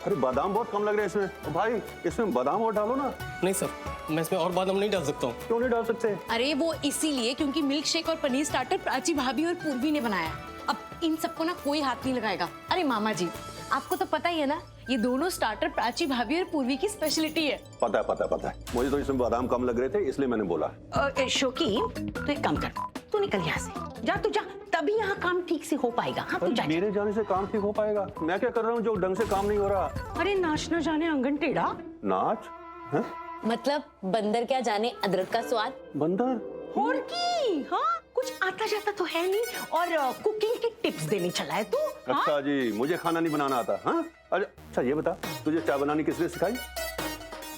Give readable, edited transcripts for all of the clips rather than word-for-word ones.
अरे बादाम बहुत कम लग रहे हैं इसमें। तो भाई इसमें बादाम और डालो ना। नहीं सर, मैं इसमें और बादाम नहीं डाल सकता हूँ। क्यों नहीं डाल सकते? अरे वो इसीलिए क्योंकि मिल्क शेक और पनीर स्टार्टर प्राची भाभी और पूर्वी ने बनाया। अब इन सबको ना कोई हाथ नहीं लगाएगा। अरे मामा जी, आपको तो पता ही है ना, ये दोनों स्टार्टर प्राची भाभी और पूर्वी की स्पेशलिटी है। पता है। मुझे तो इसमें बादाम कम लग रहे थे इसलिए मैंने बोला। शोकी, तो एक काम कर, तू निकल यहाँ से, जा तू जा, तभी यहाँ काम ठीक से हो पाएगा। हाँ तू जा। मेरे जाने से काम ठीक हो पाएगा? मैं क्या कर रहा हूँ जो ढंग से काम नहीं हो रहा? अरे नाच न जाने आंगन टेढ़ा। नाच है? मतलब बंदर क्या जाने अदरक का स्वाद। बंदर? और की हाँ, कुछ आता जाता तो है नहीं, और कुकिंग की टिप्स देने चला है तू। अच्छा जी, मुझे खाना नहीं बनाना आता। हाँ अच्छा ये बता, तुझे चाय बनानी किसने सिखाई?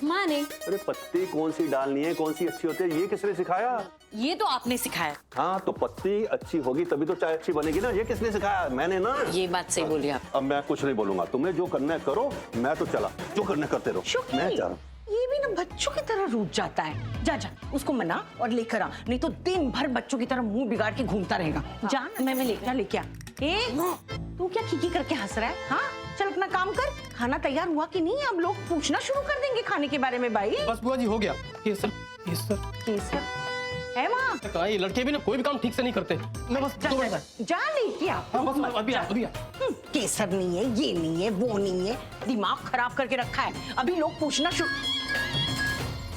माँ ने। अरे पत्ती कौन सी डालनी है, कौन सी अच्छी होती है, ये किसने सिखाया? ये तो आपने सिखाया। हाँ तो पत्ती अच्छी होगी तभी तो चाय अच्छी बनेगी ना। ये किसने सिखाया? मैंने ना। ये बात सही बोली आप। अब मैं कुछ नहीं बोलूंगा, तुम्हें जो करना है करो, मैं तो चला, जो करना है करते रहो। मैं जा रहा हूँ। ये भी ना बच्चों की तरह रूठ जाता है। जा जा, उसको मना और लेकर आ, नहीं तो दिन भर बच्चों की तरह मुंह बिगाड़ के घूमता रहेगा। जा, मैं लेके आ। तू क्या खिकी करके हंस रहा है? हाँ चल अपना काम कर। खाना तैयार हुआ कि नहीं? अब लोग पूछना शुरू कर देंगे खाने के बारे में। भाई बस बुआ जी हो गया। ये सर केसर है माँ? कहा, ये लड़के भी ना कोई भी काम ठीक से नहीं करते। मैं बस जा लेके आ। हाँ बस अभी आ। केसर नहीं है, ये नहीं है, वो नहीं है, दिमाग खराब करके रखा है। अभी लोग पूछना शुरू।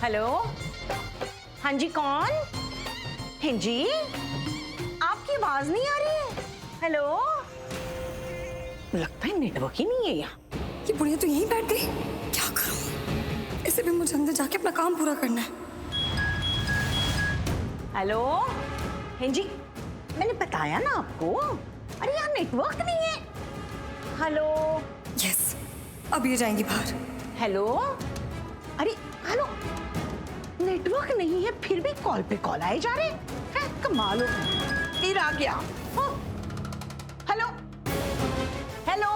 हेलो, हाँ जी कौन? हाँ जी, आपकी आवाज नहीं आ रही है। हेलो, लगता है नेटवर्क ही नहीं है यहाँ। ये बुढ़िया तो यहीं बैठ गई, क्या करूं? इसे भी मुझे अंदर जाके अपना काम पूरा करना है। हेलो, हाँ जी, मैंने बताया ना आपको। अरे यहाँ नेटवर्क नहीं है। हेलो। यस, अब ये जाएंगी बाहर। हेलो, अरे हेलो, नेटवर्क नहीं है फिर भी कॉल पे कॉल आए जा रहे हैं। कमाल हो, फिर आ गया। हेलो हेलो,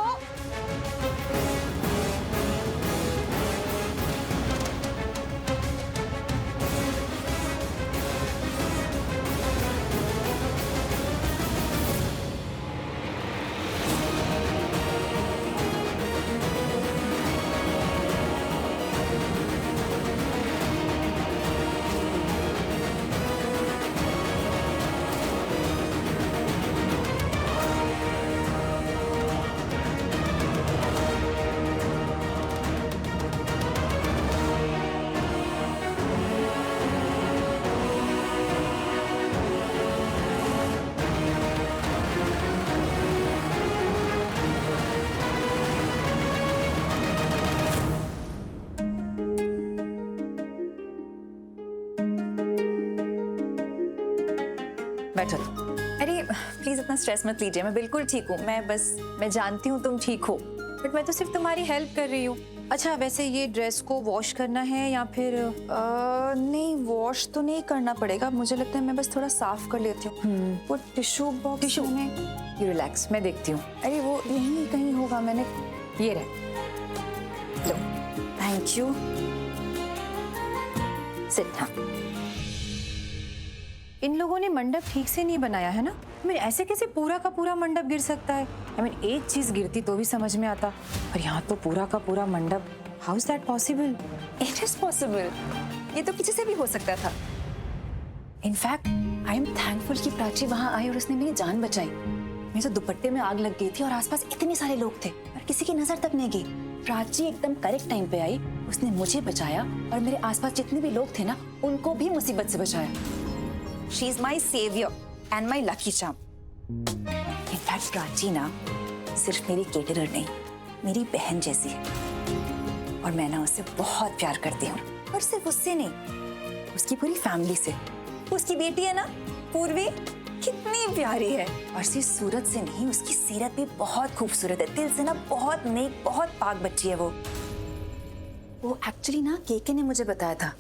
बैठो। अरे प्लीज इतना स्ट्रेस मत लीजिए, मैं बिल्कुल ठीक हूँ। मैं जानती हूँ तुम ठीक हो, बट मैं तो सिर्फ तुम्हारी हेल्प कर रही हूँ। अच्छा वैसे ये ड्रेस को वॉश करना है या फिर नहीं, वॉश तो नहीं करना पड़ेगा, मुझे लगता है मैं बस थोड़ा साफ कर लेती हूँ। वो टिश्यू बॉक्स में। यू रिलैक्स, मैं देखती हूँ। अरे वो यहीं कहीं होगा, मैंने ये रहा। लो, थैंक यू। सिट। हाँ, इन लोगों ने मंडप ठीक से नहीं बनाया है ना। ऐसे कैसे पूरा का पूरा मंडप गिर सकता है? एक चीज गिरती तो भी समझ में आता, पर यहाँ तो पूरा का पूरा मंडप। How is that possible? It is possible, ये तो किसी से भी हो सकता था। इनफैक्ट आई एम थैंकफुल कि प्राची वहां आई और उसने मेरी जान बचाई। मेरे तो दुपट्टे में आग लग गई थी और आसपास इतने सारे लोग थे और किसी की नजर तक नहीं गई। प्राची एकदम करेक्ट टाइम पे आई, उसने मुझे बचाया और मेरे आसपास जितने भी लोग थे ना, उनको भी मुसीबत से बचाया। She is my savior and my lucky charm. In fact, Prachi ना सिर्फ मेरी केटरर नहीं, मेरी बहन जैसी है और मैं ना उससे बहुत प्यार करती हूँ। और सिर्फ उससे नहीं, उसकी पूरी फैमिली से। उसकी बेटी है ना पूर्वी, कितनी प्यारी है। और सिर्फ सूरत से नहीं, उसकी सीरत भी बहुत खूबसूरत है। दिल से ना बहुत नेक, बहुत पाक बच्ची है वो। एक्चुअली ना केके ने मुझे बताया था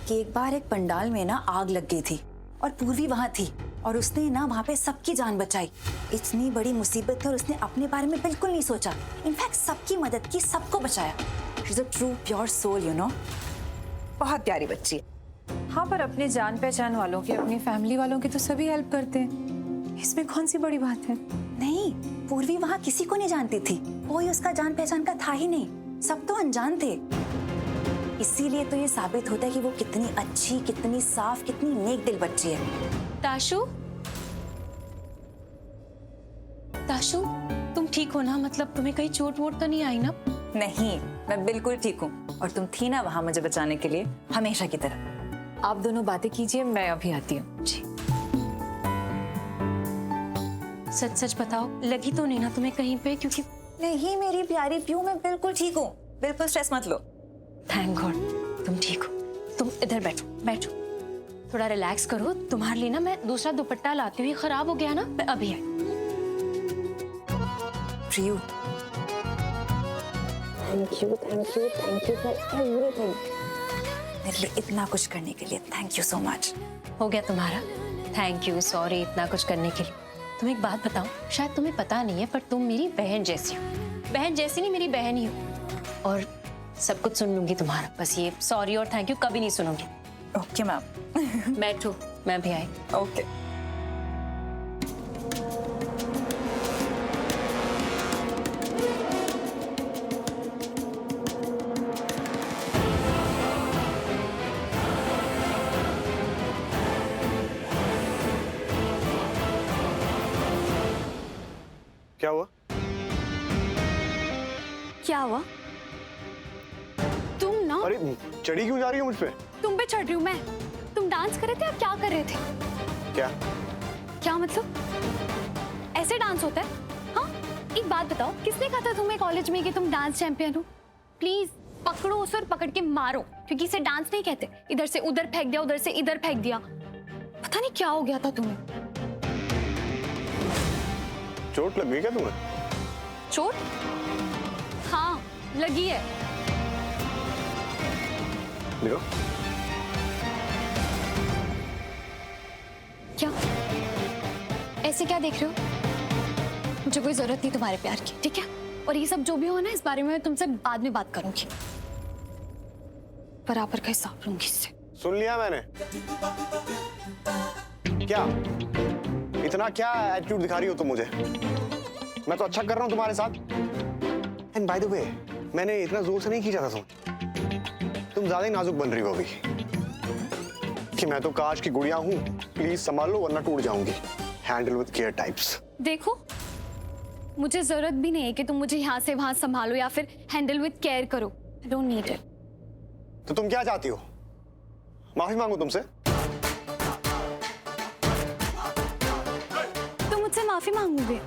कि एक बार एक पंडाल में ना आग लग गई थी और पूर्वी वहां थी और उसने ना वहां पे सबकी जान बचाई। इतनी बड़ी मुसीबत थी और उसने अपने बारे में बिल्कुल नहीं सोचा। इनफैक्ट सबकी मदद की, सबको बचाया। She is a true pure soul, you know. बहुत प्यारी बच्ची है। हाँ, पर अपने जान पहचान वालों की, अपनी फैमिली वालों की तो सभी हेल्प करते हैं, इसमें कौन सी बड़ी बात है? नहीं, पूर्वी वहां किसी को नहीं जानती थी, कोई उसका जान पहचान का था ही नहीं। सब तो अनजान थे। इसीलिए तो ये साबित होता है कि वो कितनी अच्छी, कितनी साफ, कितनी नेक दिल बच्ची है। ताशु, ताशु, तुम ठीक हो ना? मतलब तुम्हें कहीं चोट वोट तो नहीं आई ना? नहीं, मैं बिल्कुल ठीक हूँ। और तुम थी ना वहां मुझे बचाने के लिए, हमेशा की तरह। आप दोनों बातें कीजिए, मैं अभी आती हूँ। जी। सच सच बताओ, लगी तो नहीं ना तुम्हें कहीं पे? क्योंकि नहीं मेरी प्यारी प्यू, मैं बिल्कुल ठीक हूँ। बिल्कुल स्ट्रेस मत लो। थैंक गॉड तुम ठीक हो। तुम इधर बैठो, बैठो, थोड़ा रिलैक्स करो। तुम्हारे लिए ना मैं दूसरा दुपट्टा लाती हूँ। ये खराब हो गया ना, मैं अभी आई। Priyu, thank you for everything. मेरे लिए इतना कुछ करने के लिए थैंक यू सो मच। हो गया तुम्हारा थैंक यू सॉरी इतना कुछ करने के लिए। तुम एक बात बताओ, शायद तुम्हें पता नहीं है पर तुम मेरी बहन जैसी हो। बहन जैसी नहीं, मेरी बहन ही हो। और सब कुछ सुन लूंगी तुम्हारा, बस ये सॉरी और थैंक यू कभी नहीं सुनूंगी। Okay ma'am. बैठो, मैं भी आई। ओके। क्या हुआ? क्या हुआ? तुम ना, अरे चढ़ी क्यों जा रही हो मुझ पे? तुम पे चढ़ रही हूँ मैं। तुम डांस कर रहे थे या क्या कर रहे थे? क्या? क्या मतलब? ऐसे डांस होता है? हाँ, एक बात बताओ, किसने कहा था तुम्हें कॉलेज में कि तुम डांस चैंपियन हो? प्लीज पकड़ो उसे और पकड़ के मारो, क्योंकि इसे डांस नहीं कहते। इधर से उधर फेंक दिया, उधर से इधर फेंक दिया। पता नहीं क्या हो गया था तुम्हें। चोट लग गई क्या तुम्हें? चोट? हाँ लगी है। देखो। क्या? ऐसे क्या देख रहे हो? मुझे कोई जरूरत नहीं तुम्हारे प्यार की, ठीक है? और ये सब जो भी हो ना, इस बारे में मैं तुमसे बाद में बात करूंगी। बराबर का हिसाब लूंगी इससे। सुन लिया मैंने। क्या इतना क्या एटीट्यूड दिखा रही हो तुम मुझे? मैं तो अच्छा कर रहा हूं तुम्हारे साथ। एंड बाय द वे, मैंने इतना जोर से नहीं खींचा था तुम ज्यादा ही नाजुक बन रही हो अभी। कि मैं तो काश की गुड़िया हूं, प्लीज संभाल लो वरना टूट जाऊंगी। Handle with care types. देखो, मुझे जरूरत भी नहीं है कि तुम मुझे यहाँ से वहां संभालो या फिर हैंडल विद केयर करो। I don't need it. तो तुम क्या चाहती हो? माफी मांगू तुमसे? तुम मुझसे माफी मांगोगे?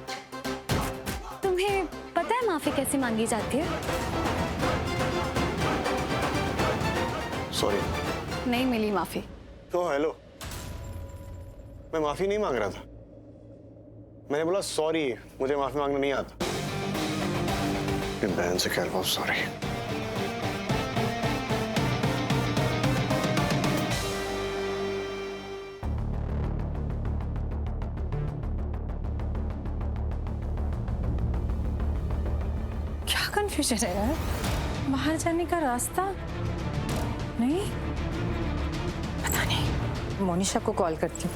तुम्हें पता है माफी कैसे मांगी जाती है? सॉरी। नहीं मिली माफी। तो हेलो, मैं माफी नहीं मांग रहा था। मैंने बोला सॉरी, मुझे माफी मांगना नहीं आता। अपनी बहन से कह रहा हूं सॉरी। क्या कंफ्यूजन है यार? बाहर जाने का रास्ता नहीं, पता नहीं। मोनिशा को कॉल करती हूँ,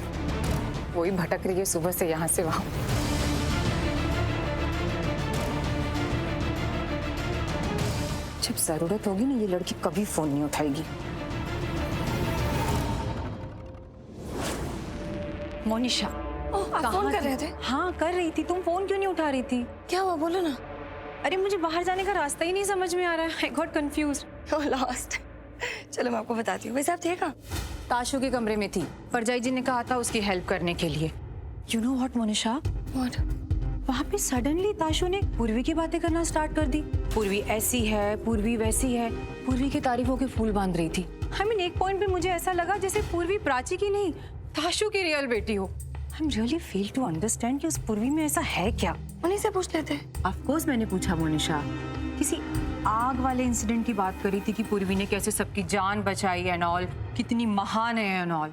वही भटक रही है सुबह से यहाँ से वहां। जब जरूरत होगी ना, ये लड़की कभी फोन नहीं उठाएगी। मोनिशा, आप फोन कर रहे थे? हाँ कर रही थी। तुम फोन क्यों नहीं उठा रही थी? क्या हुआ, बोलो ना। अरे मुझे बाहर जाने का रास्ता ही नहीं समझ में आ रहा है। I got confused. लॉस्ट। चलो मैं आपको बताती हूँ। वैसे आप थे कहाँ? ताशु के कमरे में थी। परजाई जी ने कहा था उसकी हेल्प करने के लिए। You know what Monisha, What? वहाँ पे सडनली ताशु ने पूर्वी की बातें करना स्टार्ट कर दी। पूर्वी ऐसी है, पूर्वी वैसी है। पूर्वी की तारीफों के फूल बांध रही थी। आई मीन एक पॉइंट पे मुझे ऐसा लगा जैसे पूर्वी प्राची की नहीं, ताशु की रियल बेटी हो। I am really fail to understand कि उस पूर्वी में ऐसा है क्या। उन्हीं से पूछ लेते। ऑफ कोर्स मैंने पूछा मोनिशा। किसी आग वाले इंसिडेंट की बात करी थी कि पूर्वी ने कैसे सबकी जान बचाई एंड ऑल, कितनी महान है एंड ऑल।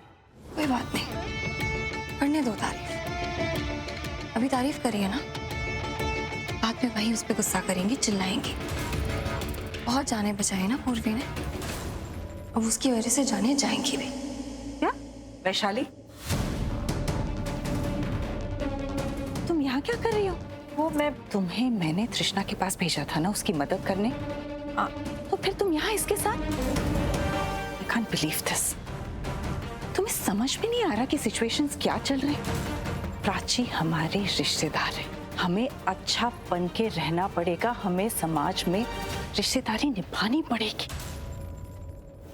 कोई बात नहीं, करने दो तारीफ। अभी तारीफ करी है ना, बाद में वही उस पर गुस्सा करेंगी, चिल्लाएंगी। बहुत जाने बचाई ना पूर्वी ने, अब उसकी वजह से जाने जाएंगी भी। क्या वैशाली, तुम यहाँ क्या कर रही हो? वो मैंने तृष्णा के पास भेजा था ना उसकी मदद करने। तो फिर तुम यहाँ इसके साथ? I can't believe this. तुम्हें समझ में नहीं आ रहा कि सिचुएशंस क्या चल रहे हैं? प्राची हमारे रिश्तेदार है, हमें अच्छा बन के रहना पड़ेगा, हमें समाज में रिश्तेदारी निभानी पड़ेगी।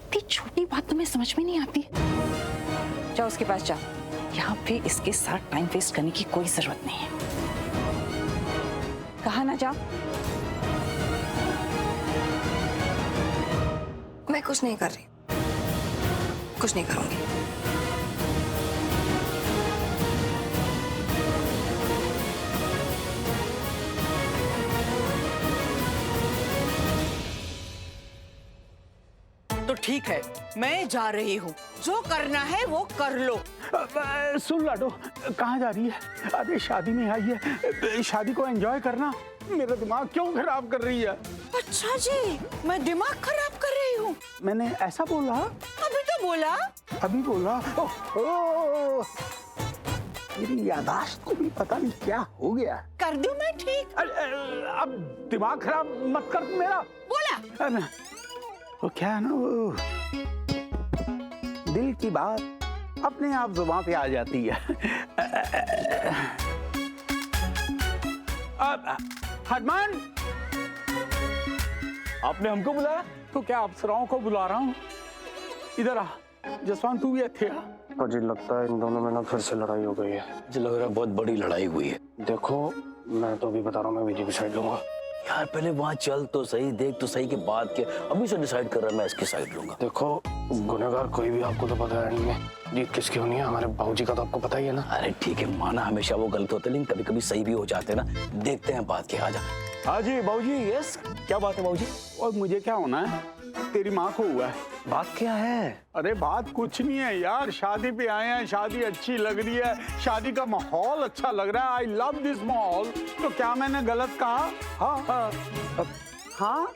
इतनी छोटी बात तुम्हें समझ में नहीं आती? जाओ उसके पास जाओ, यहाँ पे इसके साथ टाइम वेस्ट करने की कोई जरूरत नहीं है। कहा ना जाओ। मैं कुछ नहीं कर रही, कुछ नहीं करूंगी। तो ठीक है, मैं जा रही हूँ, जो करना है वो कर लो। सुन लाडो, कहाँ जा रही है? अरे शादी में आई है, शादी को एंजॉय करना। मेरा दिमाग क्यों खराब कर रही है? अच्छा जी, मैं दिमाग खराब कर रही हूँ? मैंने ऐसा बोला? अभी तो बोला। अभी बोला? मेरी यादाश्त को भी पता नहीं क्या हो गया। कर दूं मैं ठीक? अब दिमाग खराब मत कर मेरा। बोला। वो क्या है ना, वो दिल की बात अपने आप जुबान पे आ जाती है। हनुमान, आपने हमको बुलाया? तो क्या अप्सराओं को बुला रहा हूँ। इधर आ जसवंत, तू भी थे। मुझे लगता है इन दोनों में ना फिर से लड़ाई हो गई है। मुझे लग रहा है बहुत बड़ी लड़ाई हुई है। देखो, मैं तो अभी बता रहा हूँ, मैं बीजेपी साइड लूंगा। यार पहले वहाँ चल तो सही, देख तो सही के बाद के अभी से डिसाइड कर रहा है मैं इसकी साइड लूंगा। देखो, गुनहगार कोई भी आपको तो पता है नहीं, जीत किसकी होनी है। हमारे बाबूजी का तो आपको पता ही है ना। अरे ठीक है, माना हमेशा वो गलत होते लेकिन कभी कभी सही भी हो जाते ना। देखते हैं बात के। आजा। हाँ जी बाबूजी। यस, क्या बात है बाबूजी? और मुझे क्या होना है? तेरी माँ को हुआ है। बात क्या है? अरे बात कुछ नहीं है यार, शादी पे आए हैं, शादी अच्छी लग रही है, शादी का माहौल अच्छा लग रहा है। आई लव दिस माहौल। तो क्या मैंने गलत कहा? हाँ हाँ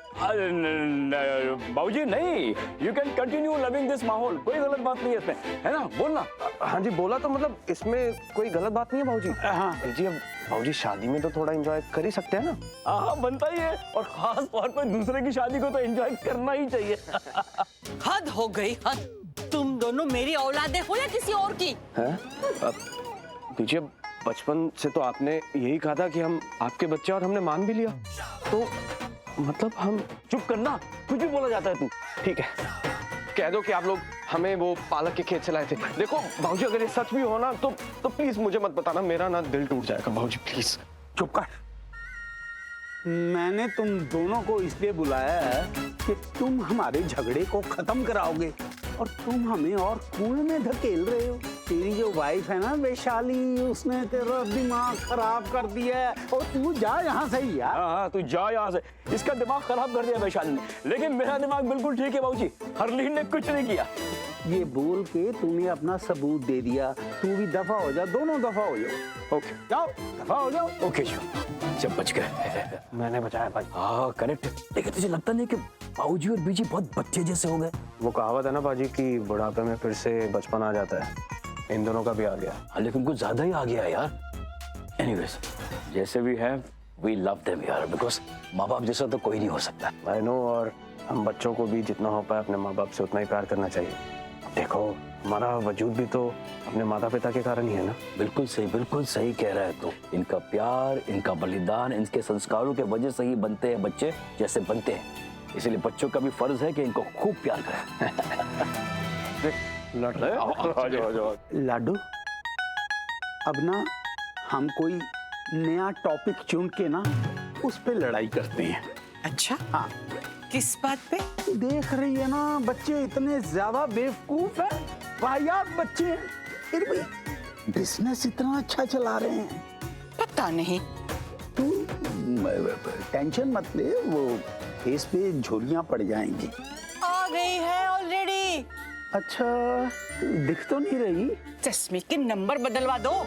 बाबूजी नहीं, you can continue loving this माहौल, कोई गलत बात नहीं है इसमें, है ना? बोलना। हाँ जी, बोला तो मतलब इसमें कोई गलत बात नहीं है बाबूजी। हाँ जी, अब बाबूजी शादी में तो थोड़ा एंजॉय कर ही सकते हैं ना। हाँ बनता ही है, और खास तौर पर दूसरे की शादी को तो एंजॉय करना ही चाहिए। हद हो गई, हद। तुम दोनों मेरी औलादे हो या किसी और की? हैं? दीजिए, बचपन से तो आपने यही कहा था कि हम आपके बच्चे, और हमने मान भी लिया। तो मतलब हम चुप करना, कुछ भी बोला जाता है तू। ठीक है, कह दो कि आप लोग हमें वो पालक के खेत से लाए थे। देखो बाबूजी, अगर ये सच भी हो ना तो प्लीज मुझे मत बताना, मेरा ना दिल टूट जाएगा बाबूजी, प्लीज। चुप कर। मैंने तुम दोनों को इसलिए बुलाया है कि तुम हमारे झगड़े को खत्म कराओगे, और तुम हमें और कुएं में धकेल रहे हो। तेरी जो वाइफ है ना वैशाली, उसने तेरा दिमाग खराब कर दिया है, और तू जा यहाँ से ही यार। हाँ तू जा यहाँ से। इसका दिमाग खराब कर दिया वैशाली ने, लेकिन मेरा दिमाग बिल्कुल ठीक है बाबूजी। हरलीन ने कुछ नहीं किया। ये बोल के तूने अपना सबूत दे दिया। तू भी दफा हो जा, दोनों दफा हो जाओ। ओके जाओ, दफा हो जाओ। ओके जब बच गए। मैंने बचाया भाई। हाँ करेक्ट। लेकिन तुझे लगता नहीं कि बाबूजी और बीजी बहुत बच्चे जैसे हो गए? वो कहावत है ना बाजी कि बुढ़ापे में फिर से बचपन आ जाता है, इन दोनों का भी आ गया। हाँ लेकिन कुछ ज्यादा ही आ गया यार। एनीवेज, जैसे भी है वी लव देम यार, बिकॉज माँ बाप जैसा तो कोई नहीं हो सकता। आई नो, और हम बच्चों को भी जितना हो पाए अपने माँ बाप से उतना ही प्यार करना चाहिए। देखो, हमारा वजूद भी तो अपने माता पिता के कारण ही है ना। बिल्कुल सही कह रहा है तू। इनका प्यार, इनका बलिदान, इनके संस्कारों के वजह से ही बनते हैं बच्चे जैसे बनते हैं। इसलिए बच्चों का भी फर्ज है कि इनको खूब प्यार करें। लाडू, अब ना हम कोई नया टॉपिक चुन के ना उस पे लड़ाई करते हैं। अच्छा, हाँ, किस बात पे? देख रही है ना, बच्चे इतने ज्यादा बेवकूफ हैं, वाहियात बच्चे हैं, फिर भी बिजनेस इतना अच्छा चला रहे हैं। पता नहीं। तू टेंशन मत ले, वो फेस पे झुर्रियां पड़ जाएंगी। आ गई है ऑलरेडी। अच्छा, दिख तो नहीं रही। चश्मे के नंबर बदलवा दो।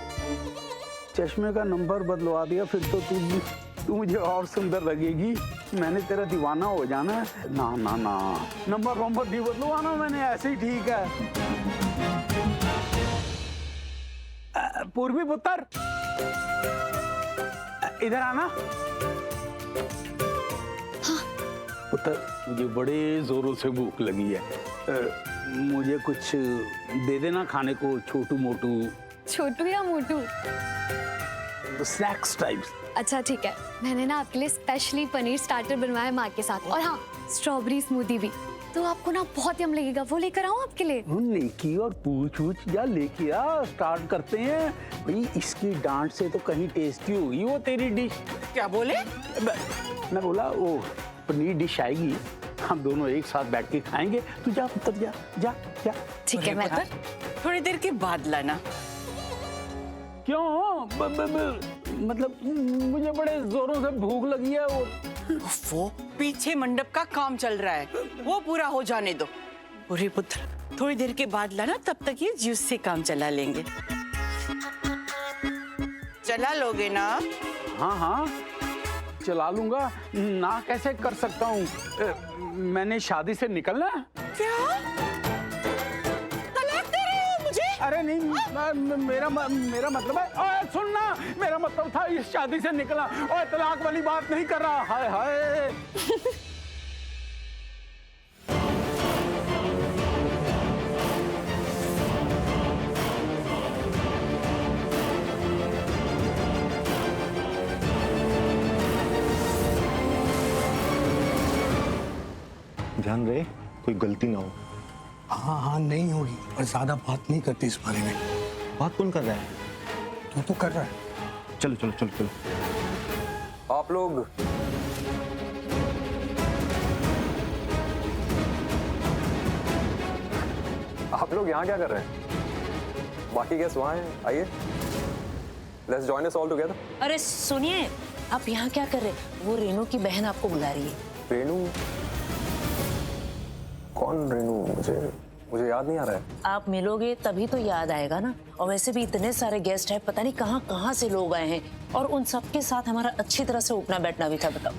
चश्मे का नंबर बदलवा दिया फिर तो तू मुझे और सुंदर लगेगी। मैंने तेरा दीवाना हो जाना है। ना ना ना, नंबर नहीं बदलवाना मैंने, ऐसे ही ठीक है। पूर्वी पुत्र, इधर आना। पुत्र, मुझे बड़े जोरों से भूख लगी है। मुझे कुछ दे देना खाने को, छोटू मोटू छोटू या मोटू? Snacks types. अच्छा ठीक है, मैंने ना आपके लिए स्पेशली पनीर स्टार्टर बनवाया है माँ के साथ, और हाँ स्ट्रॉबेरी स्मूदी भी, तो आपको ना बहुत यम लगेगा। वो लेकर आऊँ आपके लिए? लेकी और पूछ जा, लेके आ, स्टार्ट करते हैं भाई। इसकी डांट से तो कहीं टेस्टी होगी वो तेरी डिश। क्या बोले? मैं बोला वो पनीर डिश आएगी, हम दोनों एक साथ बैठ के खाएंगे। तू जा पुत्र, जा जा जा। ठीक है, मैं थोड़ी देर के बाद लाना। क्यों? मतलब मुझे बड़े जोरों से भूख लगी है। वो पीछे मंडप का काम चल रहा है, वो पूरा हो जाने दो। बुरे पुत्र, थोड़ी देर के बाद लाना, तब तक ये जूस से काम चला लेंगे। चला लोगे ना? हाँ हाँ चला लूंगा ना, कैसे कर सकता हूँ? मैंने शादी से निकलना है। क्या तलाक दे रहे हो मुझे? अरे नहीं, मेरा मतलब है, ओए सुनना, मेरा मतलब था इस शादी से निकला। ओए तलाक वाली बात नहीं कर रहा। हाय हाय। ध्यान रहे कोई गलती ना हो। हाँ हाँ नहीं होगी, और ज्यादा बात नहीं करती इस बारे में। बात कौन कर रहा है? तू तो कर रहा है। चलो चलो चलो चलो। आप लोग यहाँ क्या कर रहे हैं? बाकी गेस्ट वहाँ हैं, आइए। Let's join us all together. अरे सुनिए, आप यहाँ क्या कर रहे हैं? वो रेनू की बहन आपको बुला रही है। रेनू? कौन रेनू? मुझे याद नहीं आ रहा है। आप मिलोगे तभी तो याद आएगा ना। और वैसे भी इतने सारे गेस्ट हैं, पता नहीं कहाँ कहाँ से लोग आए हैं, और उन सबके साथ हमारा अच्छी तरह से उठना बैठना भी था। बताओ।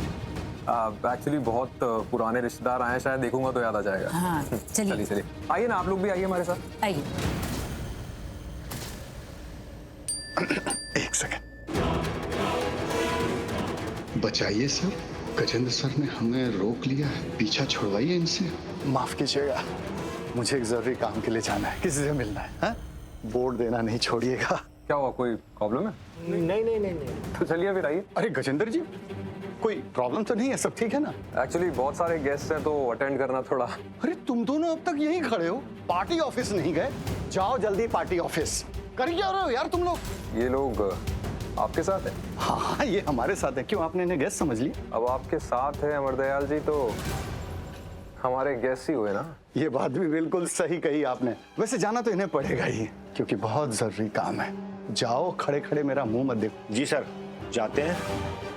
एक्चुअली बहुत पुराने रिश्तेदार आए हैं, शायद देखूंगा तो याद आ जाएगा। हाँ चलिए चलिए आइए ना, आप लोग भी आइए हमारे साथ। आइए। एक सेकंड, बचाइए सर। गजेंद्र सर ने हमें रोक लिया है, पीछा छुड़वाइए इनसे। माफ कीजिएगा, मुझे एक जरूरी काम के लिए जाना है, किसी से मिलना है। हाँ? बोर्ड देना नहीं छोड़िएगा। क्या हुआ, कोई प्रॉब्लम है? नहीं। तो चलिए फिर आइए। अरे गजेंद्र जी, कोई प्रॉब्लम तो नहीं है? सब ठीक है ना? एक्चुअली बहुत सारे गेस्ट हैं तो अटेंड करना थोड़ा। अरे तुम दोनों अब तक यहीं खड़े हो, पार्टी ऑफिस नहीं गए? जाओ जल्दी पार्टी ऑफिस। कर क्या रहे हो यार तुम लोग? ये लोग आपके साथ है? हाँ ये हमारे साथ है। क्यों, आपने इन्हें गेस्ट समझ लिया? अब आपके साथ है अमरदयाल जी, तो हमारे गेस्ट ही हुए ना। ये बात भी बिल्कुल सही कही आपने। वैसे जाना तो इन्हें पड़ेगा ही, क्योंकि बहुत जरूरी काम है। जाओ, खड़े खड़े मेरा मुंह मत देखो। जी सर, जाते हैं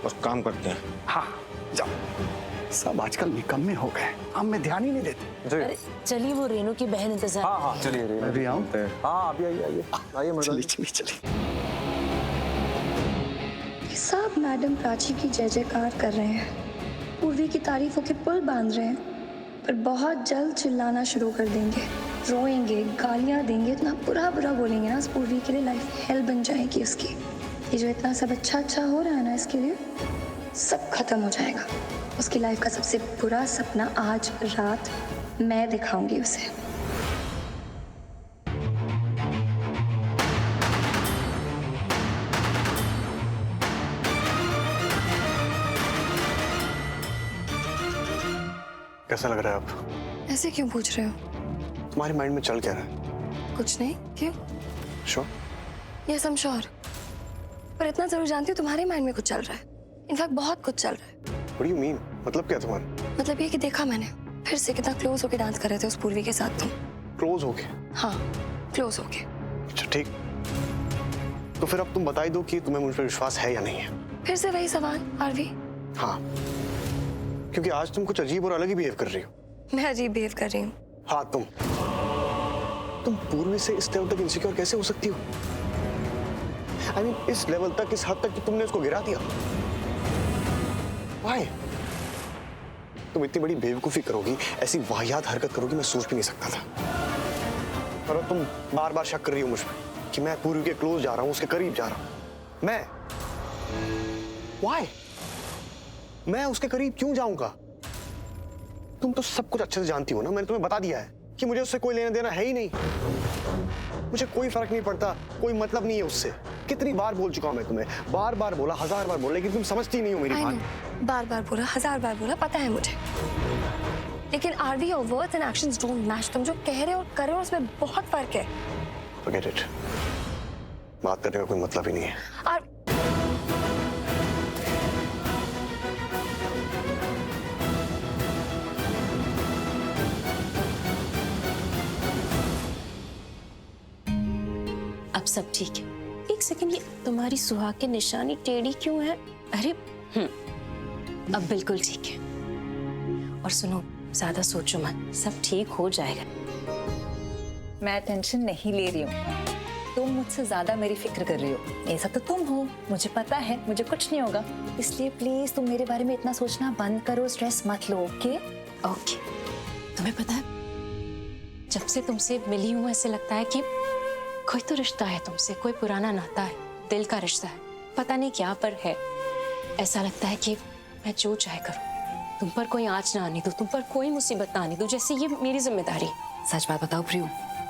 और काम करते हैं। हाँ जाओ। सब आजकल निकम्मे हो गए, हम में ध्यान ही नहीं देते। अरे चलिए, वो रेनू की बहन इंतजार। हाँ चलिए। मैं भी आऊं? हाँ अभी आइए चलिए चलिए चलिए। सब मैडम प्राची की जय जयकार कर रहे हैं, पूर्वी की तारीफों के पुल बांध रहे हैं, पर बहुत जल्द चिल्लाना शुरू कर देंगे, रोएंगे, गालियां देंगे, इतना बुरा बुरा बोलेंगे ना, पूर्वी के लिए लाइफ हेल बन जाएगी उसकी। ये जो इतना सब अच्छा हो रहा है ना, इसके लिए सब खत्म हो जाएगा। उसकी लाइफ का सबसे बुरा सपना आज रात मैं दिखाऊंगी उसे। कैसा लग रहा है अब? ऐसे क्यों पूछ रहे हो? तुम्हारे माइंड में चल क्या रहा है? कुछ नहीं। क्यों? Sure? Yes I am sure. पर इतना जरूर जानती हूँ तुम्हारे माइंड में कुछ चल रहा है। इनफैक्ट बहुत कुछ चल रहा है। What do you mean? मतलब क्या तुम्हारा? मतलब ये कि देखा मैंने फिर से कितना क्लोज होके डांस कर रहे थे उस पूर्वी के साथ तुम। क्लोज हो गए? हाँ क्लोज होके। अच्छा ठीक, तो फिर अब तुम बता ही दो कि तुम्हें मुझ पर विश्वास है या नहीं है। फिर से वही सवाल आरवी? हाँ, क्योंकि आज तुम कुछ अजीब और अलग ही बिहेव कर रही हो। मैं अजीब बिहेव कर रही हूँ? हाँ तुम पूर्वी से इस लेवल तक इनसिक्योर कैसे हो सकती हो? I mean, इस लेवल तक, इस हद तक कि तुमने उसको गिरा दिया। Why? तुम इतनी बड़ी बेवकूफी करोगी, ऐसी वाहियात हरकत करोगी, मैं सोच भी नहीं सकता था। और अब तुम बार बार शक कर रही हो मुझ पर कि मैं पूर्वी के क्लोज जा रहा हूँ, उसके करीब जा रहा हूँ। मैं Why? मैं उसके करीब क्यों जाऊंगा? तुम तो सब कुछ अच्छे से जानती हो ना, मैंने तुम्हें बता दिया है कि मुझे उससे कोई लेना देना है ही नहीं। मुझे कोई फर्क नहीं पड़ता, कोई मतलब नहीं है उससे। कितनी बार बोल चुका हूं मैं तुम्हें, बार बार बोला, 1000 बार बोला, लेकिन तुम समझती नहीं हो मेरी बात। बार बार बोला, 1000 बार बोला, पता है मुझे, लेकिन आरवी और words and actions don't match. तुम जो कह रहे हो और कर रहे हो उसमें बहुत फर्क है। Forget it. बात करने का कोई मतलब ही नहीं है। और अब सब ठीक है। एक सेकंड, ये तुम्हारी सुहाग की निशानी टेढ़ी क्यों है? अरे अब बिल्कुल ठीक है। और सुनो, ज्यादा सोचो मत, सब ठीक हो जाएगा। मैं टेंशन नहीं ले रही हूँ, तुम मुझसे ज्यादा मेरी फिक्र कर रही हो। ऐसा तो तुम हो, मुझे पता है मुझे कुछ नहीं होगा, इसलिए प्लीज तुम मेरे बारे में इतना सोचना बंद करो, स्ट्रेस मत लो। Okay okay. तुम्हें पता है, जब से तुमसे मिली हूँ ऐसे लगता है कि कोई तो रिश्ता है तुमसे, कोई पुराना नाता है, दिल का रिश्ता है, पता नहीं क्या पर है। ऐसा लगता है कि मैं जो चाहे करूँ, तुम पर कोई आँच ना आने दूं, तुम पर कोई मुसीबत ना आने दूं, जैसे ये मेरी जिम्मेदारी। सच बात बताओ प्रियू,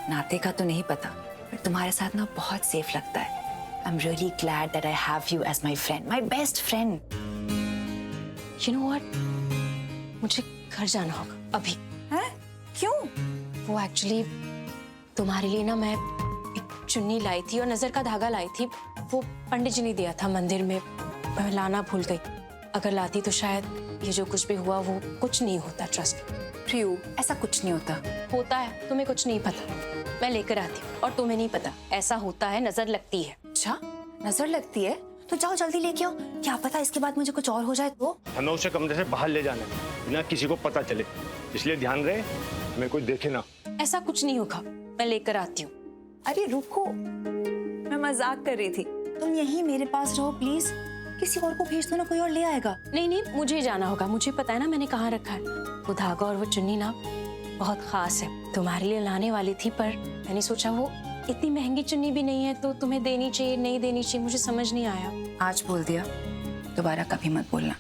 नाते का तो नहीं पता, पर तुम्हारे साथ ना बहुत सेफ लगता है। I'm really glad that I have you as my friend, my best friend. You know what? मुझे घर जाना होगा अभी। हैं? क्यों? वो एक्चुअली तुम्हारे लिए ना मैं एक चुन्नी लाई थी और नजर का धागा लाई थी। वो पंडित जी ने दिया था मंदिर में, मैं लाना भूल गई। अगर लाती तो शायद ये जो कुछ भी हुआ वो कुछ नहीं होता। ट्रस्ट प्रियू, ऐसा कुछ नहीं होता। होता है, तुम्हें कुछ नहीं पता। मैं लेकर आती हूँ और तुम्हें नहीं पता। ऐसा होता है, नजर लगती है। अच्छा, नजर लगती है तो जाओ जल्दी लेके आओ, क्या पता इसके बाद मुझे कुछ और हो जाए तो। हमें उसे कमरे से बाहर ले जाना है, बिना किसी को पता चले, इसलिए ध्यान रहे हमें कोई देखे ना। ऐसा कुछ नहीं होगा, मैं लेकर आती हूँ। अरे रुको, मैं मजाक कर रही थी, तुम यहीं मेरे पास रहो प्लीज, किसी और को भेज दो ना, कोई और ले आएगा। नहीं नहीं, मुझे जाना होगा, मुझे पता है ना मैंने कहाँ रखा है। वो धागा और वो चुन्नी ना बहुत खास है, तुम्हारे लिए लाने वाली थी, पर मैंने सोचा वो इतनी महंगी चुन्नी भी नहीं है तो तुम्हें देनी चाहिए, नहीं देनी चाहिए, मुझे समझ नहीं आया। आज बोल दिया, दोबारा कभी मत बोलना।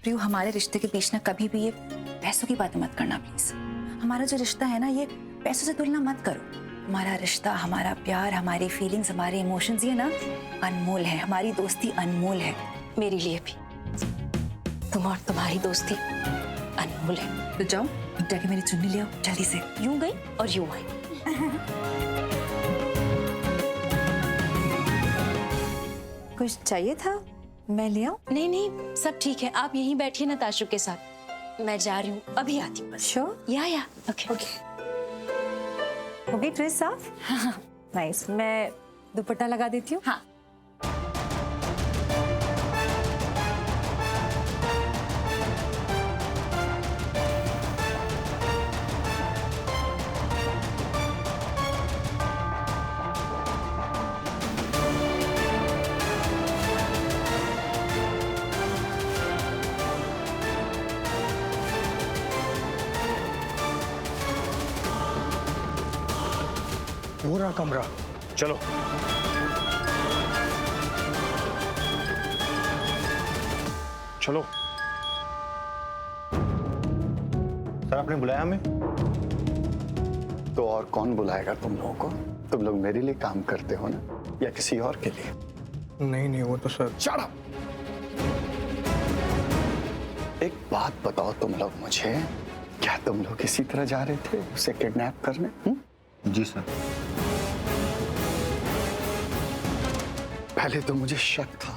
प्रियू, हमारे रिश्ते के बीच ना कभी भी ये पैसों की बातें मत करना प्लीज। हमारा जो रिश्ता है ना, ये पैसों से तुलना मत करो। हमारा रिश्ता, हमारा प्यार, हमारी फीलिंग्स, हमारे इमोशंस, ये ना अनमोल है। हमारी दोस्ती अनमोल है। मेरे लिए भी तुम और तुम्हारी दोस्ती अनमोल है। तो जाओ जाके मेरी चुन्नी ले आओ जल्दी से। यूं गई और यूं आई। कुछ चाहिए था, मैं ले आऊं? नहीं नहीं, सब ठीक है, आप यहीं बैठिए ना ताशु के साथ। मैं जा रही हूँ, अभी आती हूँ। श्योर? या ओके। हो गई ड्रेस साफ? नाइस, मैं दुपट्टा लगा देती हूँ। हाँ। पूरा कमरा, चलो। चलो। सर, आपने बुलाया हमें? तो और कौन बुलाएगा तुम लोगों को? तुम लोग मेरे लिए काम करते हो ना, या किसी और के लिए? नहीं, वो तो सर। Shut up! एक बात बताओ तुम लोग मुझे, क्या तुम लोग इसी तरह जा रहे थे उसे किडनैप करने? जी सर। पहले तो मुझे शक था,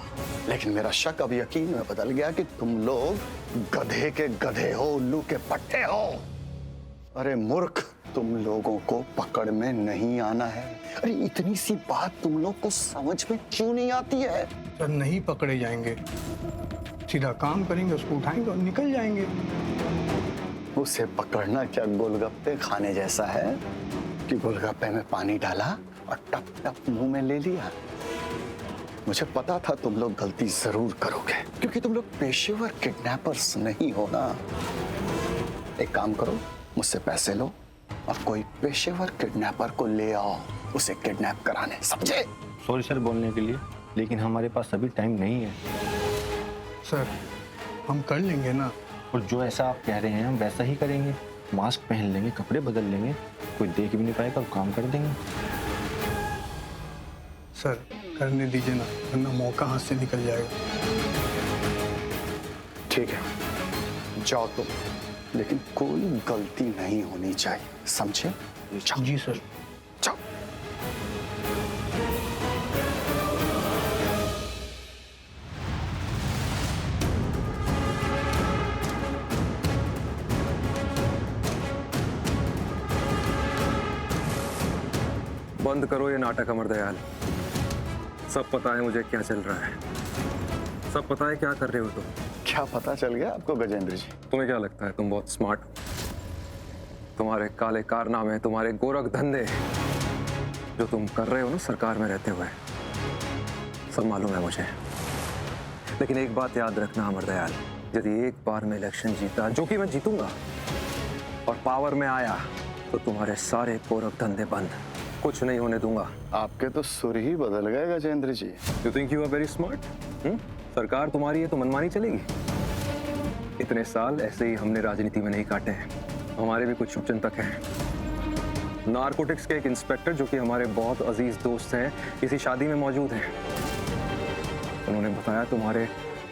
लेकिन मेरा शक अब यकीन में बदल गया कि तुम लोग गधे के गधे हो, उल्लू के पट्टे हो। अरे मूर्ख, तुम लोगों को पकड़ में नहीं आना है। अरे इतनी सी बात तुम लोग को समझ में क्यों नहीं आती है? सर, नहीं पकड़े जाएंगे, सीधा काम करेंगे, उसको उठाएंगे और निकल जाएंगे। उसे पकड़ना क्या गोलगप्पे खाने जैसा है कि गोलगप्पे में पानी डाला और टप टप मुंह में ले लिया? मुझे पता था तुम लोग गलती जरूर करोगे, क्योंकि तुम लोग पेशेवर किडनैपर्स नहीं हो ना। एक काम करो, मुझसे पैसे लो और कोई पेशेवर किडनैपर को ले आओ उसे किडनैप कराने, समझे? सॉरी सर बोलने के लिए, लेकिन हमारे पास अभी टाइम नहीं है। सर, हम कर लेंगे ना, और जो ऐसा आप कह रहे हैं हम वैसा ही करेंगे। मास्क पहन लेंगे, कपड़े बदल लेंगे, कोई देख भी नहीं पाएगा, काम कर देंगे। सर करने दीजिए ना, वरना मौका हाथ से निकल जाएगा। ठीक है, जाओ तुम, लेकिन कोई गलती नहीं होनी चाहिए, समझे? जाओ। जी सर। जाओ। बंद करो ये नाटक अमर दयाल। सब पता है मुझे क्या चल रहा है, सब पता है क्या कर रहे हो तुम। क्या पता चल गया आपको गजेंद्र जी? तुम्हें क्या लगता है तुम बहुत स्मार्ट हो? तुम्हारे काले कारनामे, तुम्हारे गोरख धंधे जो तुम कर रहे हो ना सरकार में रहते हुए, सब मालूम है मुझे। लेकिन एक बात याद रखना अमर दयाल, यदि एक बार मैं इलेक्शन जीता, जो कि मैं जीतूंगा, और पावर में आया, तो तुम्हारे सारे गोरख धंधे बंद, कुछ नहीं होने दूंगा। आपके तो सुर ही बदल गए Gajendra ji. You think you are very smart? सरकार तुम्हारी है तो मनमानी चलेगी? इतने साल ऐसे ही हमने राजनीति में नहीं काटे हैं, हमारे भी कुछ शुभचिंतक हैं। नारकोटिक्स के एक इंस्पेक्टर जो कि हमारे बहुत अजीज दोस्त हैं, किसी शादी में मौजूद हैं। उन्होंने बताया तुम्हारे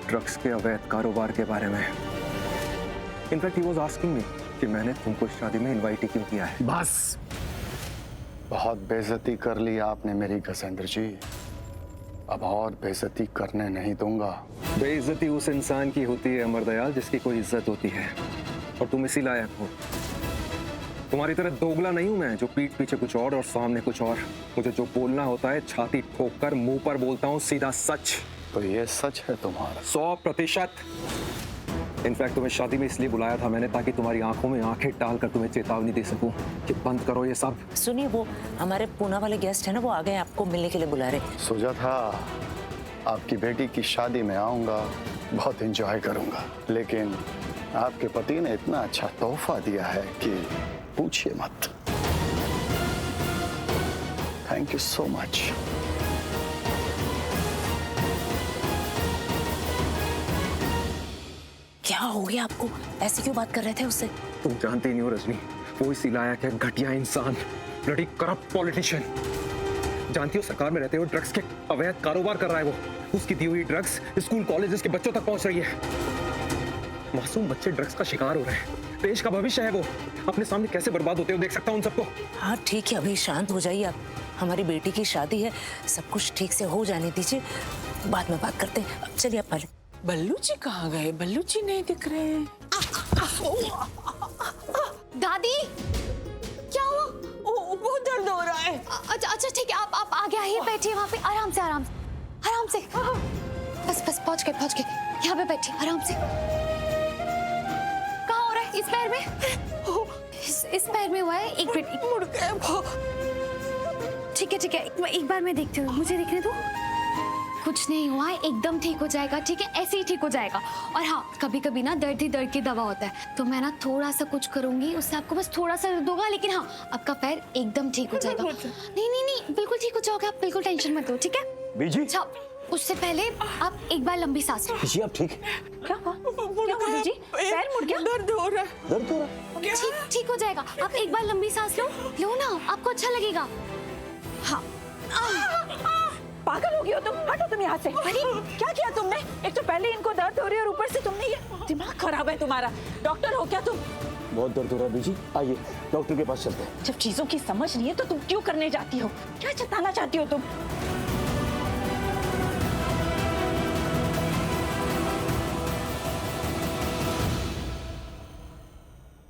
ड्रग्स के अवैध कारोबार के बारे में। In fact he was asking me कि मैंने तुमको इस शादी में इनवाइट ही क्यों किया है। बस, बहुत बेइज्जती कर ली आपने मेरी गजेंद्र जी, अब और बेइज्जती करने नहीं दूंगा। बेइज्जती उस इंसान की होती है अमर दयाल जिसकी कोई इज्जत होती है, और तुम इसी लायक हो। तुम्हारी तरह दोगला नहीं हूं मैं, जो पीठ पीछे कुछ और सामने कुछ और। मुझे जो बोलना होता है छाती ठोक कर मुंह पर बोलता हूँ, सीधा सच। तो ये सच है तुम्हारा? 100%। इनफैक्ट तुम्हें शादी में इसलिए बुलाया था मैंने, ताकि तुम्हारी आंखों में आंखें डालकर तुम्हें चेतावनी दे सकूं कि बंद करो ये सब। सुनिए, वो हमारे पूना वाले गेस्ट है ना, वो आ गए, आपको मिलने के लिए बुला रहे। सोचा था आपकी बेटी की शादी में आऊंगा, बहुत एंजॉय करूंगा, लेकिन आपके पति ने इतना अच्छा तोहफा दिया है कि पूछिए मत। Thank you so much. क्या हो गया आपको? ऐसे क्यों बात कर रहे थे उससे? तुम जानते ही नहीं हो रजनी, वो इसी लायक है, घटिया इंसान, ब्लडी करप्ट पॉलिटिशियन। जानती हो सरकार में रहते हुए ड्रग्स के अवैध कारोबार कर रहा है वो। उसकी दी हुई ड्रग्स स्कूल कॉलेजेस के बच्चों तक पहुंच रही है। मासूम बच्चे ड्रग्स का शिकार हो रहे हैं। देश का भविष्य है वो, अपने सामने कैसे बर्बाद होते हो देख सकता हूँ उन सबको। हाँ ठीक है, अभी शांत हो जाइए आप। हमारी बेटी की शादी है, सब कुछ ठीक से हो जाने दीजिए, बाद में बात करते हैं। अब चलिए आप पहले। बल्लू जी कहाँ गए? बल्लू जी नहीं दिख रहे हैं। दादी क्या हुआ? बहुत दर्द हो रहा है। अच्छा ठीक है, आप आगे आइए, बैठिए वहाँ पे, आराम से आराम से। बस पहुँच गए, यहाँ पे बैठिए आराम से। कहाँ हो रहा है? इस पैर में? इस पैर में हुआ है। एक मिनट, मुड़ गए। ठीक है, एक बार मैं देखती हूँ, मुझे देखने दो। कुछ नहीं हुआ है, एकदम ठीक हो जाएगा, ठीक है? ऐसे ही ठीक हो जाएगा। और हाँ, कभी कभी ना दर्द ही दर्द की दवा होता है, तो मैं ना थोड़ा सा कुछ करूंगी, उससे आपको बस थोड़ा सा दर्द होगा, लेकिन हाँ आपका पैर एकदम ठीक हो जाएगा। नहीं, बिल्कुल ठीक हो जाओगे आप, बिल्कुल टेंशन मत लो, ठीक है? बीजी, अच्छा उससे पहले आप एक बार लंबी सांस लो। बीजी आप ठीक? क्या हुआ जी? पैर मुड़ गया? दर्द हो रहा है। ठीक हो जाएगा, आप एक बार लंबी सांस लो ना, आपको अच्छा लगेगा। हाँ। पागल हो गई हो तुम? हटो तुम यहाँ से। क्या किया तुमने? एक तो पहले इनको दर्द हो रही है और ऊपर से तुमने ये, दिमाग खराब है तुम्हारा। डॉक्टर हो क्या तुम? बहुत दर्द हो रहा है बीजी, आइए डॉक्टर के पास चलते हैं। जब चीजों की समझ नहीं है तो तुम क्यों करने जाती हो? क्या जताना चाहती हो तुम?